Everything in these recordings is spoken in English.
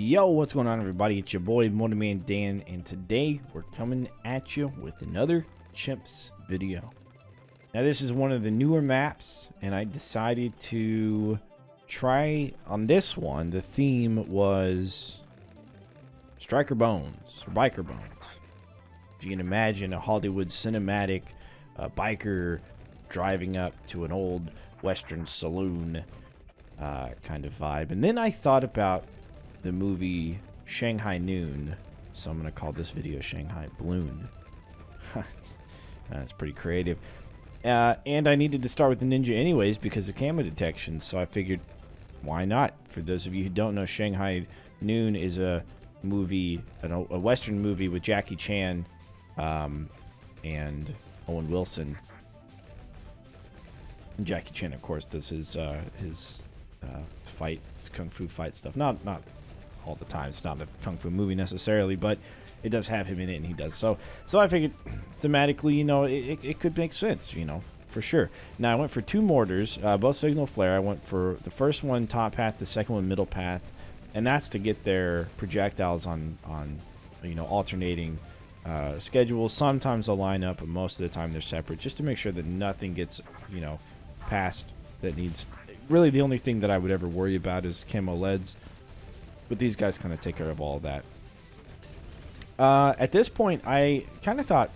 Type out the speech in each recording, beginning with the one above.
Yo, what's going on, everybody? It's your boy MotoManDan, and today we're coming at you with another Chimps video. Now, this is one of the newer maps, and I decided to try on this one. The theme was Striker Bones, or Biker Bones. If you can imagine a Hollywood cinematic biker driving up to an old Western saloon kind of vibe. And then I thought about the movie Shanghai Noon, so I'm going to call this video Shanghai Bloon. That's pretty creative. And I needed to start with the Ninja anyways because of camo detection, so I figured, why not? For those of you who don't know, Shanghai Noon is a movie, a Western movie with Jackie Chan and Owen Wilson. And Jackie Chan, of course, does his fight, his kung fu fight stuff. Not all the time. It's not a kung fu movie necessarily, but it does have him in it, and he does. So I figured thematically, you know, it could make sense, you know, for sure. Now, I went for two mortars, both signal flare. I went for the first one top path, the second one middle path, and that's to get their projectiles on you know, alternating schedules. Sometimes they'll line up, but most of the time they're separate, just to make sure that nothing gets, you know, past that needs. Really, the only thing that I would ever worry about is camo leads, but these guys kind of take care of all of that. At this point, I kind of thought,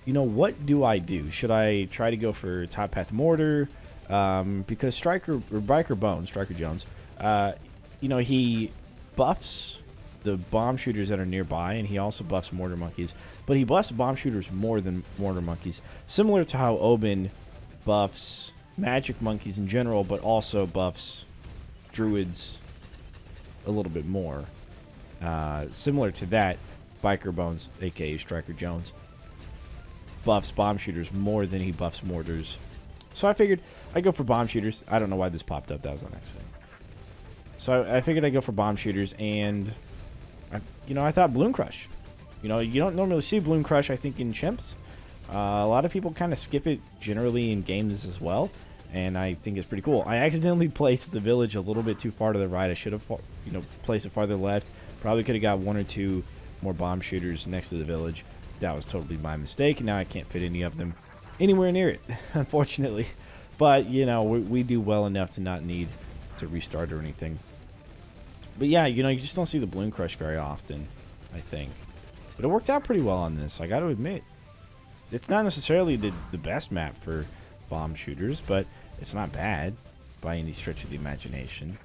you know, what do I do? Should I try to go for top path mortar? Because Biker Bones, Striker Jones, you know, he buffs the bomb shooters that are nearby, and he also buffs mortar monkeys. But he buffs bomb shooters more than mortar monkeys, similar to how Oben buffs magic monkeys in general, but also buffs druids a little bit more. Similar to that, Biker Bones, aka Striker Jones, buffs bomb shooters more than he buffs mortars. So I figured I'd go for bomb shooters. I don't know why this popped up. That was the next thing. So I figured I'd go for bomb shooters, and I thought Bloon Crush. You know, you don't normally see Bloon Crush, I think, in Chimps. A lot of people kind of skip it generally in games as well, and I think it's pretty cool. I accidentally placed the village a little bit too far to the right. I should have, you know, placed it farther left. Probably could have got one or two more bomb shooters next to the village. That was totally my mistake. Now I can't fit any of them anywhere near it, unfortunately. But, you know, we do well enough to not need to restart or anything. But yeah, you know, you just don't see the Bloon Crush very often, I think. But it worked out pretty well on this, I got to admit. It's not necessarily the best map for bomb shooters, but it's not bad by any stretch of the imagination.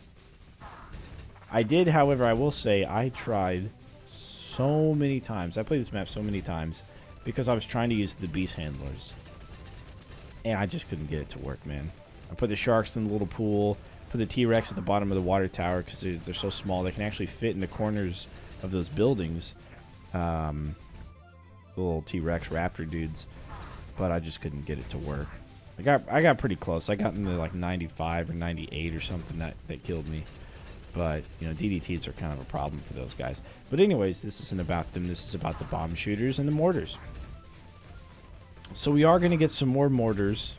I did, however, I will say, I tried so many times. I played this map so many times because I was trying to use the beast handlers, and I just couldn't get it to work, man. I put the sharks in the little pool, put the T-Rex at the bottom of the water tower because they're so small. They can actually fit in the corners of those buildings. The little T-Rex raptor dudes, but I just couldn't get it to work. I got pretty close. I got into like 95 or 98 or something that killed me. But, you know, DDTs are kind of a problem for those guys. But anyways, this isn't about them. This is about the bomb shooters and the mortars. So we are going to get some more mortars.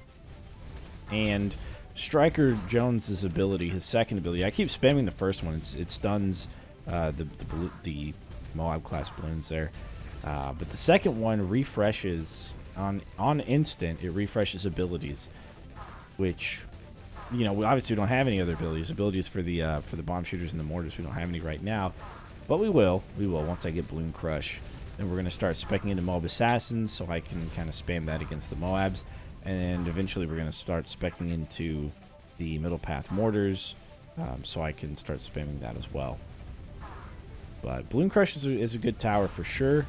And Striker Jones's ability, his second ability, I keep spamming the first one. It stuns the Moab class balloons there. But the second one refreshes on instant. It refreshes abilities, which, you know, we obviously don't have any other abilities. Abilities for the bomb shooters and the mortars, we don't have any right now, but we will once I get Bloon Crush. Then we're going to start speccing into Moab Assassins, so I can kind of spam that against the Moabs, and eventually we're going to start speccing into the middle path mortars, so I can start spamming that as well. But Bloon Crush is a good tower for sure.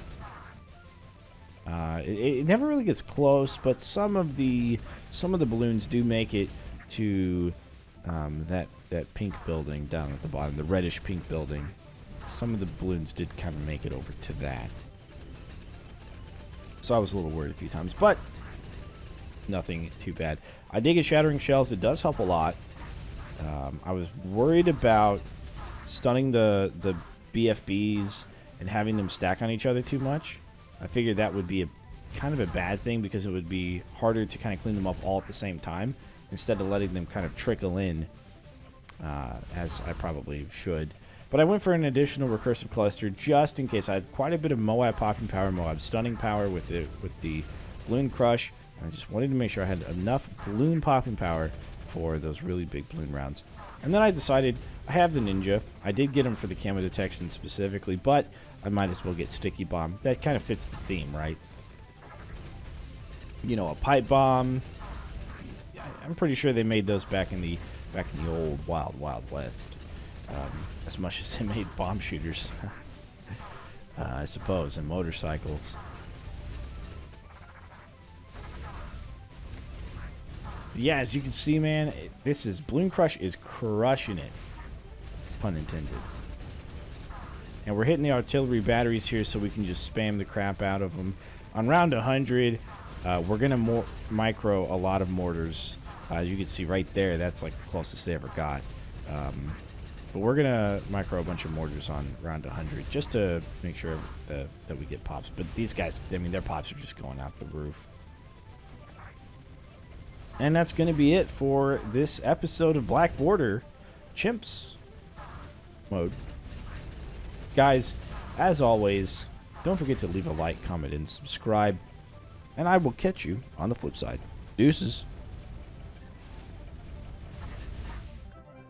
It never really gets close, but some of the balloons do make it to that pink building down at the bottom, the reddish pink building. Some of the balloons did kind of make it over to that, so I was a little worried a few times, but nothing too bad. I did get shattering shells. It does help a lot. I was worried about stunning the BFBs and having them stack on each other too much. I figured that would be kind of a bad thing because it would be harder to kind of clean them up all at the same time instead of letting them kind of trickle in as I probably should. But I went for an additional recursive cluster just in case. I had quite a bit of Moab popping power, Moab stunning power with the Bloon crush. I just wanted to make sure I had enough Bloon popping power for those really big Bloon rounds. And then I decided I have the Ninja. I did get him for the camo detection specifically, but I might as well get Sticky Bomb. That kind of fits the theme, right? You know, a pipe bomb. I'm pretty sure they made those back in the old Wild West. As much as they made bomb shooters, I suppose, and motorcycles. Yeah, as you can see, man, Bloon Crush is crushing it, pun intended. And we're hitting the artillery batteries here so we can just spam the crap out of them. On round 100, we're going to micro a lot of mortars. As you can see right there, that's like the closest they ever got. But we're going to micro a bunch of mortars on round 100 just to make sure that we get pops. But these guys, I mean, their pops are just going out the roof. And that's going to be it for this episode of Black Border Chimps mode. Guys, as always, don't forget to leave a like, comment, and subscribe. And I will catch you on the flip side. Deuces.